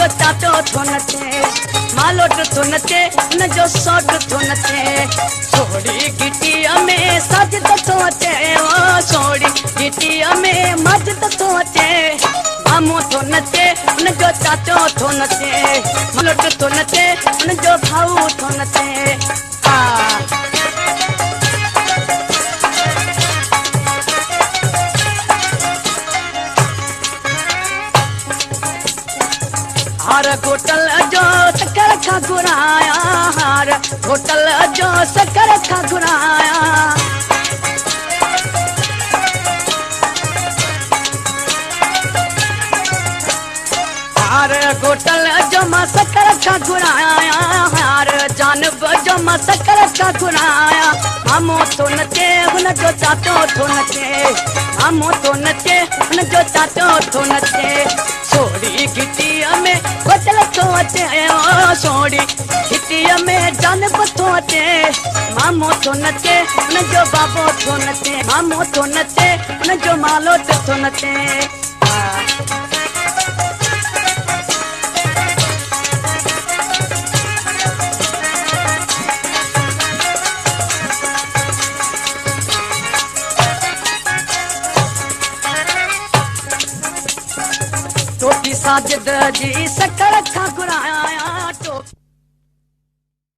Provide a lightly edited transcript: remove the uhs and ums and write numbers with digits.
जो चाचो थो नचे मालोट थो नचे उन जो सोट थो नचे सोड़ी गिटीअ में साजिद थो अचे ओ सोड़ी गिटीअ में मस्जिद थो अचे मामो थो नचे उन जो चाचो थो नचे मालोट थो नचे उन जो भाऊ थो नचे हार होटल जो शक्कर खा घुराया हार होटल जो शक्कर खा घुराया हार होटल जो मां शक्कर खा घुराया हार जानब जो मां शक्कर खा घुराया मामो थो नचे हुन जो चाचो थो नचे मामो थो नचे हुन जो चाचो थो नचे सोड़ी गिटीअ में होटल थो अचे ओ सोड़ी गिटीअ में जानब थो अचे मामो थो नचे उन जो बाबो थो नचे मामो थो नचे उन जो मालोट थो नचे टोटी साजिद जी शक्कर खा घुराया